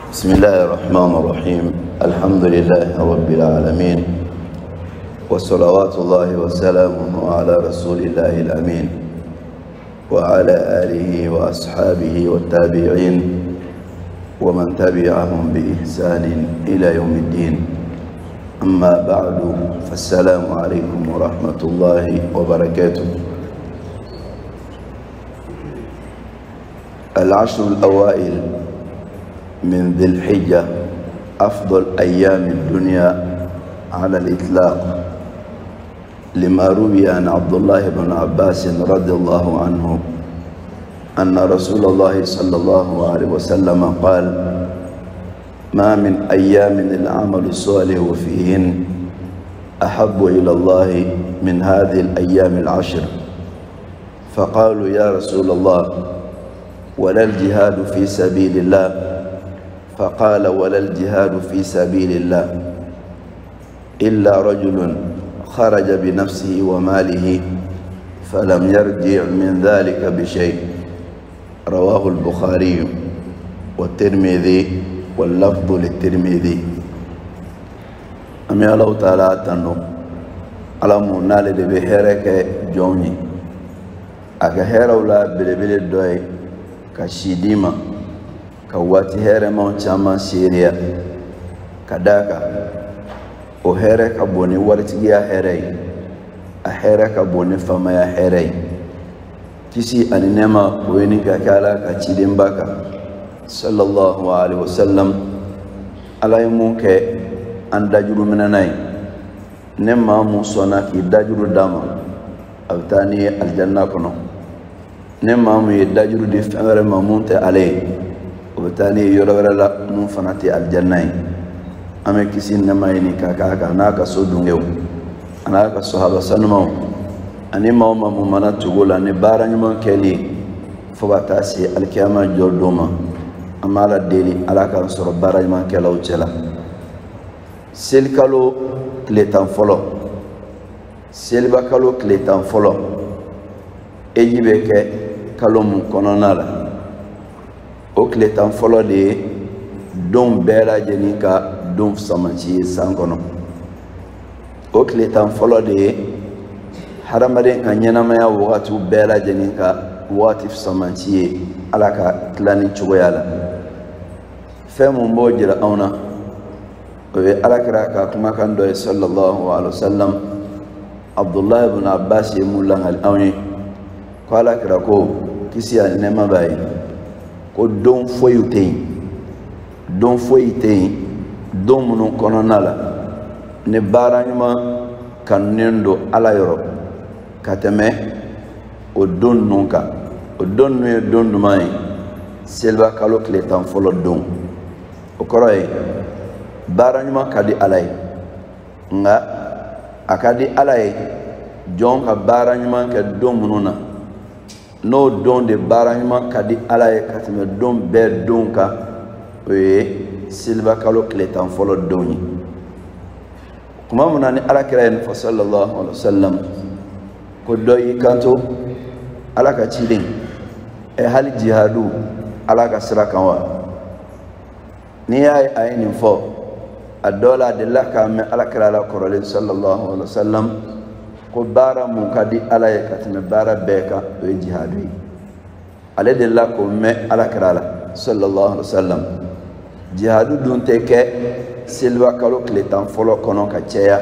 بسم الله الرحمن الرحيم. الحمد لله رب العالمين، وصلوات الله وسلامه على رسول الله الأمين وعلى آله وأصحابه والتابعين ومن تبعهم بإحسان إلى يوم الدين. أما بعد، فالسلام عليكم ورحمة الله وبركاته. العشر الأوائل من ذي الحجة أفضل أيام الدنيا على الإطلاق، لما روي عن عبد الله بن عباس رضي الله عنه أن رسول الله صلى الله عليه وسلم قال: ما من أيام العمل الصالح فيهن أحب إلى الله من هذه الأيام العشر. فقالوا: يا رسول الله، ولا الجهاد في سبيل الله؟ فقال: ولا الجهاد في سبيل الله إلا رجل خرج بنفسه وماله فلم يرجع من ذلك بشيء. رواه البخاري والترمذي واللفظ للترمذي. أمي الله تعالى تنو على منال بهرك جوني أكهر ولا بلبل الدوي كشيديما كواتي هرمان شاما سيريا كداكا وهرك أبوني ورتيا هري أهرك أبوني فما هري كسي أنما وينك كالا كشيدين باكا صلى الله عليه وسلم على يومك أن دجر من ناي نما موسونا كي دجر داما أبتاني الجنة كنو نما مي دجر دي فمر ممونت عليه وبتاني يورا لا منفنتي الجنة. أما كسي نما يني كاكا ناكا سودونغيو أنا كصحابة سنمو أني ما ممنا تقول أني بارني من كلي فبتاسي الكيامة جودوما أما على ديني على كان صور بارني من كلا وجلا سيلكالو كليتان فلو سيلبكالو كليتان فلو إجيبك كالو مكونالا o kile tan fɔlɔ de ye don bɛɛ lajɛlen ka don samanci ye san kɔnɔ. O kile tan fɔlɔ de ye hadamaden ka ɲɛnamaya wagatiw bɛɛ lajɛlen ka wagati samanci ye ala ka tilanni cogoya la. fɛn mun b'o jira anw na o ye alakira ka kumakan dɔ ye sallallahu alaihi wasallam. Abdullah ibn Abbas ye mun langali anw ye ko alakira ko kisi ani nɛɛma b'a ye ko don foyi tɛ yen, don foyi tɛ yen don minnu kɔnɔna la ni baara ɲuman kanunen don ala yɔrɔ ka tɛmɛ o don ninnu kan. o don ninnu ye don duman ye? seliba kalo tile tan fɔlɔ don. o kɔrɔ ye baara ɲuman ka di ala ye, nka a ka di ala ye jɔn ka baara ɲuman kɛ don minnu na n'o don de baara ɲuman ka di ala ye ka tɛmɛ don bɛɛ don kan. o ye seliba kalo tile tan fɔlɔ don ye. kuma min na ni alakira ye nin fɔ sallallahu alaihi wasallam ko dɔ y'i kanto ala ka ciden hali jihadu ala ka sira kan wa? n'i y'a ye a ye nin fɔ a dɔw la a delila k'a mɛn alakira la kɔrɔlen sallallahu alaihi wasallam ko baara mun ka di ala ye ka tɛmɛ baara bɛɛ kan o ye jihadu ye. ale delila k'o mɛn alakira la sallallahu alaihi wasallam. jihadu dun tɛ kɛ seliba kalo tile tan fɔlɔ kɔnɔ ka caya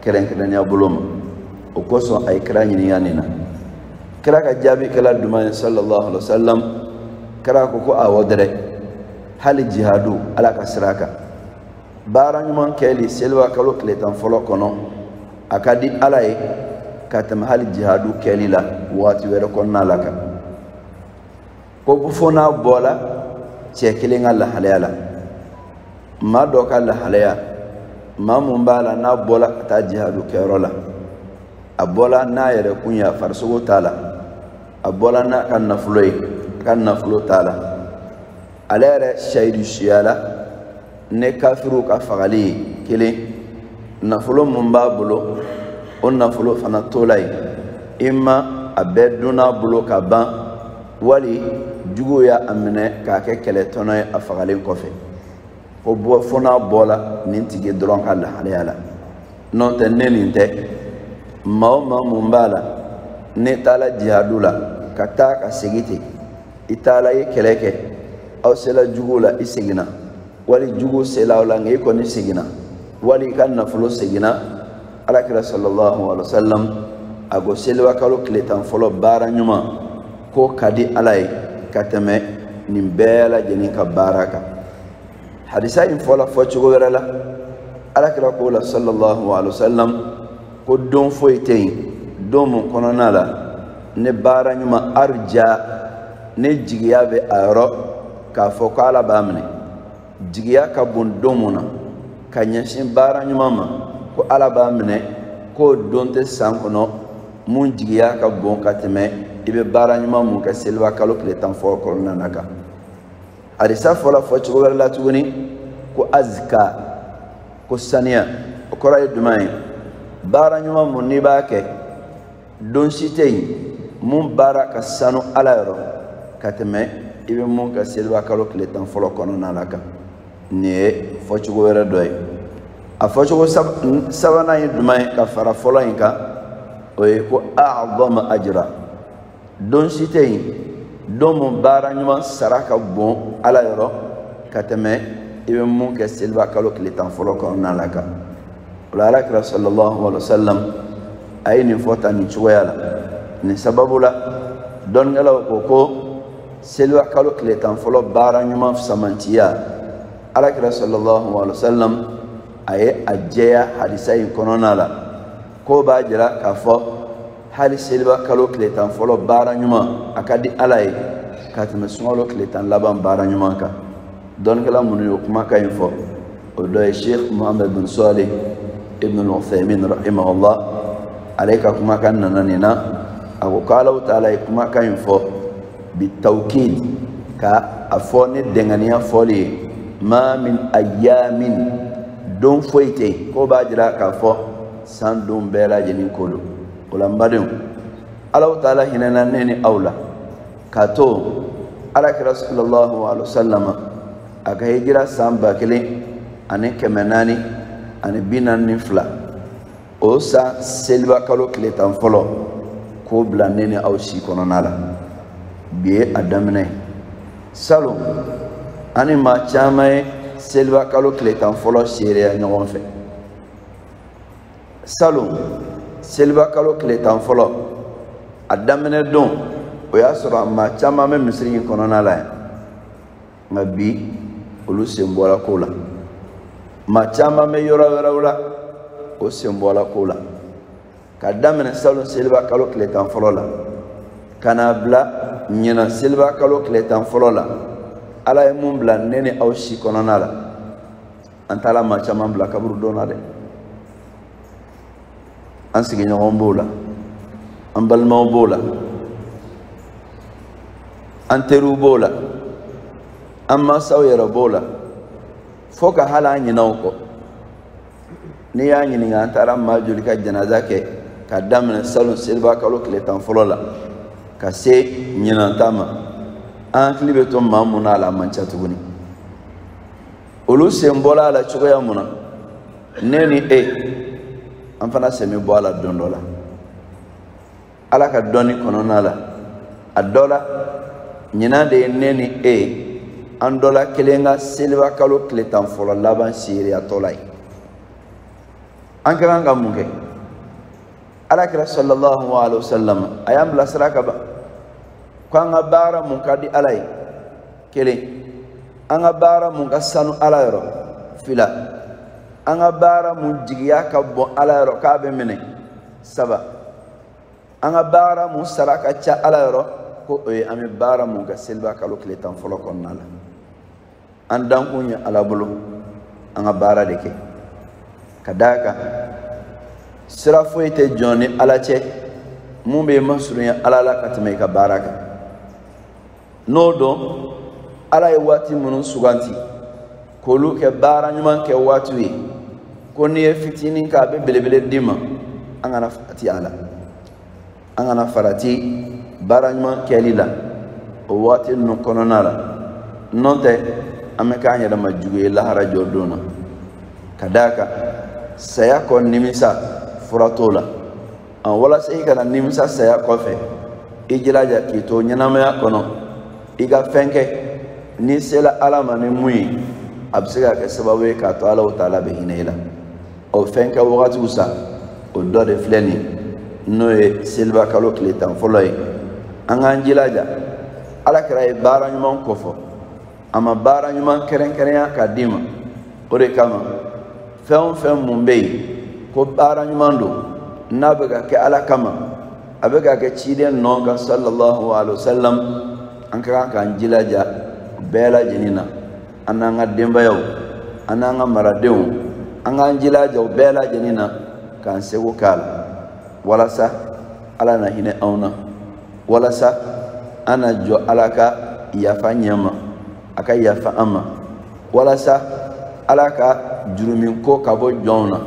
kɛrɛnkɛrɛnnenya bolo ma. o kosɔn a ye kira ɲininka nin na. kira ka jaabi kɛla duman ye sallallahu alaihi wasallam. kira ko awɔ dɛrɛ, hali jihadu ala ka sira kan. baara ɲuman kɛli seliba kalo tile tan fɔlɔ kɔnɔ a ka di ala ye ka tɛmɛ hali jihadu kɛli la waati wɛrɛ kɔnɔna la kan. ko fo n'a bɔla cɛ kelen ka lahalaya la, maa dɔ ka lahalaya, maa mun b'a la n'a bɔla ka taa jihadu kɛyɔrɔ la, a bɔla n'a yɛrɛ kun ye farisogo t'a la, a bɔla n'a ka nafolo ye, ka nafolo t'a la, ale yɛrɛ sayidu suya la ne kafiru ka fagali ye kelen, nafolo mun b'a bolo o nafolo fana tola ye, ima a bɛɛ donna bolo ka ban wali jugu y'a minɛ k'a kɛ kɛlɛtɔnɔ ye a fagalen kɔfɛ. ko bo fona bola nin tigi dron kala halala non te neninte ma mumbala ne tala jihadula kata ka segiti itala ye keleke aw sela jugula isigina wali jugu sela wala ngi ko ni sigina wali kan nafulo sigina alakira sallallahu alaihi wasallam ago selwa kalo kletan folo bara nyuma ko kadi alay katame nin bela jeni ka baraka hadisa in fola fo chugo werala alakira ko la sallallahu alaihi wasallam ko don foytein don mun kononala ne bara nyuma arja ne jigiya be ayro ka fo ko ala bamne jigiya ka bon domuna ka nyashin bara nyuma ma ko ala bamne ko donte sankono mun jigiya ka bon kateme ibe bara nyuma mun ka selwa kalo kletan fo ko nanaka hadisa fola fo chugo werala tuguni ko azka ko saniya ko ray dumay bara nyuma mun ni baake don sitei mun bara ka sanu alayro kateme ibe mun ka selwa kalo kletan folo kono nalaka ne fo chugo wera doy a fo chugo sabana yi dumay ka fara folo inka o ko a'zama ajra don sitei don mun bara nyuma saraka bon alayro kateme ibe mun ka selwa kalo kletan folo kono nalaka wala rakra sallallahu alaihi wasallam ayni fota ni chuwala ni sababu la don ngala ko selwa kalo kletan folo bara nyuma samantiya alakira sallallahu alaihi wasallam aye ajeya hadisa in konona la ko ba jira ka fo hali selwa kalo kletan folo bara nyuma akadi alay katime sungalo kletan laban bara nyuma ka don ngala munu kuma ka info o do Sheikh Muhammad bin Salih ibn al-Uthaymin rahimahullah alayka kuma kan nanina ako kala taala kuma kan info bitawkid ka afone dengania foli ma min ayamin don foite ko bajira ka fo san dum bela jenin kodo ulambadum Allah taala hinana neni aula kato ala sallallahu alaihi wasallam aga hijira samba kele ane kemenani ane binani fla osa selwa kalo kletan folo ko bla neni aw si kononala biye adamne salo ani ma chamae selwa kalo kletan folo sere nyogon fe salo selwa kalo kletan folo adamne don o ya sura ma chama me misri kononala ngabi olu sembola kola ma chama me yora wala o sembola kola kadamne salo selwa kalo kletan folo la kana bla nyina selwa kalo kletan folo la ala e mum bla nene aw shi kononala antala ma chama bla kaburu dona de an sigi nyon bola an balma bola an teru bola amma sawyara bola foka hala nyina ko ni ya nyini nga antara ma juli ka janaza ke kadamne salo selwa kalo kletan folo la ka se nyina tama an klibe to mamuna la mancha tuguni olu sembola la chugoya muna neni an fana semi bola dondola ala ka doni konona la adola nyina de neni an dola kelenga selwa kalo kletan folo laban siri atolai an karanga munge ala kira sallallahu alaihi wasallam ayam la saraka ba kwanga bara mun kadi alai kele anga bara mun kasanu alayro fila anga bara mun jigiya ka bon alayro ka be mene saba anga bara mun saraka cha alayro ko ami bara mun ka selba kalo kletan folo konnala andan kunya alabulu anga bara deke kadaka sira foyte joni alache mumbe masurunya alala katme ka baraka nodo ala e wati munun suganti kolu ke bara nyuman ke watu ko ni fitini ka be belebele dima angana fati ala angana farati bara nyuman ke lila o wati no kononala nonte ameka nya da majuge lahara jodona kadaka saya ko nimisa furatola an wala sai kana nimisa saya kofe ijilaja kito nyanamaya kono iga fenke ni sela alama ni mui absiga ke sababu ka to Allah taala be hinela o fenke wakati usa o do de fleni noe silba kalo kletan folay anga njilaja ala kray bara nyuma kofo ama bara nyuma keren keren ka dima ore kama fem mumbe ko bara nyuma ndo nabaga ke ala kama abega ke chiden nonga sallallahu alaihi wasallam anka ka njilaja bela jinina ananga demba yaw ananga maradew anga njilaja bela jinina kan sego kala wala sa ala na hine auna wala sa ana jo alaka yafa nyama aka yafa ama wala sa alaka jurumin ko kabo jona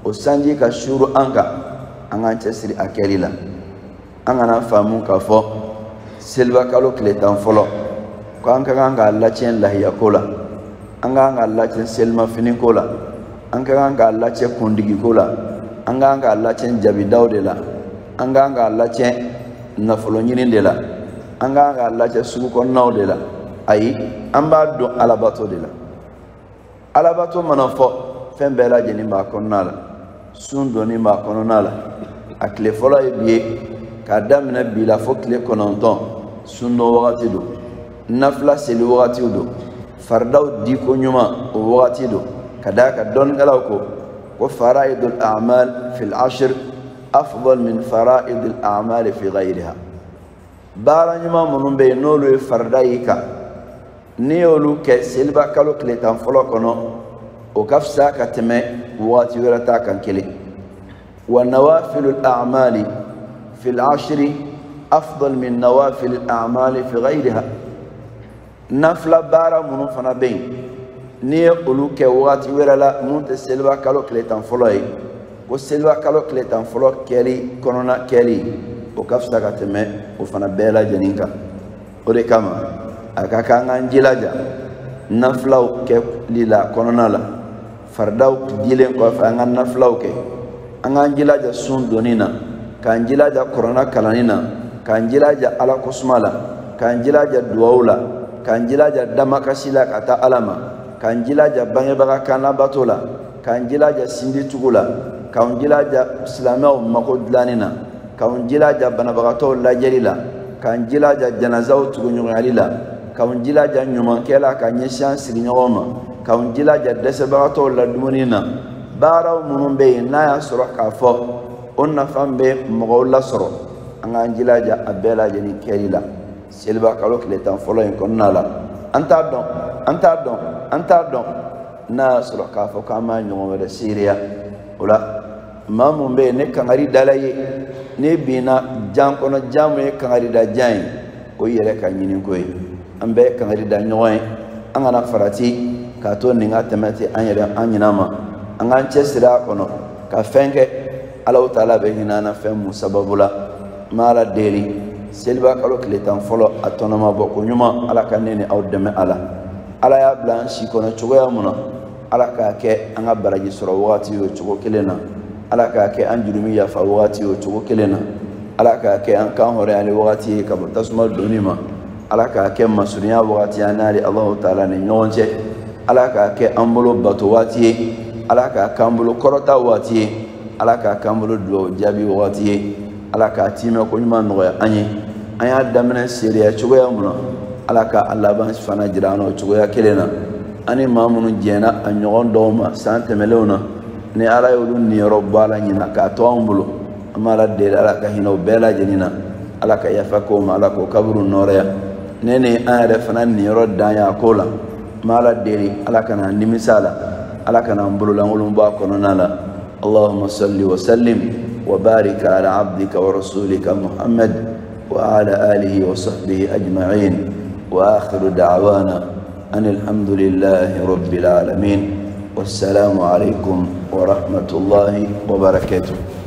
o sanji ka shuru anka anga chesiri akelila anga na famu ka fo silva kalo kletan folo ko anka anga Allah chen lahiya kola anga Allah chen selma finin kola anga Allah chen kundigi kola anga Allah chen jabi dawdela anga Allah chen nafolo nyinindela anga Allah chen sugu ko nawdela ayi amba do alabato dela alabato manafo fembela jeni ma konnala sundo ni ma konnala akle fola ebiye kadamna bila fokle kononton sundo wakati do nafla seli wakati do fardaw di ko nyuma wakati do kadaka don galaw ko وفرائض الأعمال في العشر أفضل من فرائض الأعمال في غيرها بارا نما منون بي نولو فردايكا نيولو كسلبا كالو كليتان فلو كنو وكفسا كتمي واتي ورتا كان كلي ونوافل الأعمال في العشر أفضل من نوافل الأعمال في غيرها نفل بارا منون فنا بين ni olu ke wati werala munte selba kalo kletan foloi ko selba kalo kletan folo keli konona keli o kafsa kateme o fana bela jeninka o de kama akaka nganjilaja naflaw ke lila konona la fardaw dilen ko fa ngan naflaw ke anganjilaja sun donina kanjilaja korona kalanina kanjilaja ala kusmala kanjilaja duwaula kanjilaja damakasila kata alama kanjilaja bangebaga kana batola kanjilaja sindi tugula kanjilaja islamaw makodlanina kanjilaja banabagato lajelila kanjilaja janazaw tugunyalila kanjilaja nyumankela kanyeshan sirinyoma kanjilaja desebagato ladumunina baraw munumbe na ya soro kafo onna fambe mogolla soro anganjilaja abela jeni kelila selba kalo kletan folo en konnala anta don na sura kafo kama nyongo da Syria ola mamu be ne kangari dalaye ne bina jam kono jamu e kangari da jain o yere ka nyini koy ambe kangari da nyoy angana farati ka to ninga temati anyere anyinama angan chesira kono ka fenge Allah taala be hinana femu sababula mala deli selba kalo kletan folo atonoma boko nyuma ala kanene awdeme ala ya blanchi kono chogoya muna ala ka ke anga baraji soro wati yo chogo kelena ala ka ke anjurumi ya fa wati yo chogo kelena ala ka ke an kan hore ali wati ka tasma donima ala ka ke masuriya wati anali Allah taala ne nyonje ala ka ke ambulo bato wati ala ka kambulo korota wati ala ka kambulo do jabi wati ala ka time ko nyuma noya anyi anya damna seriya chogoya muna ala ka Allah ban fana jirano chogoya kelena ani mamunu jena anyogon doma sante melona ni ala yulu ni robbala nyina ka toambulo amala de ala ka hino bela jenina ala ka yafako mala ko kaburu noreya nene ayre fana ni rodanya kola mala de ala kana nimisala ala kana mbulu la ngulum ba kononala اللهم صل وسلم وبارك على عبدك ورسولك محمد وعلى آله وصحبه أجمعين وآخر دعوانا أن الحمد لله رب العالمين والسلام عليكم ورحمة الله وبركاته.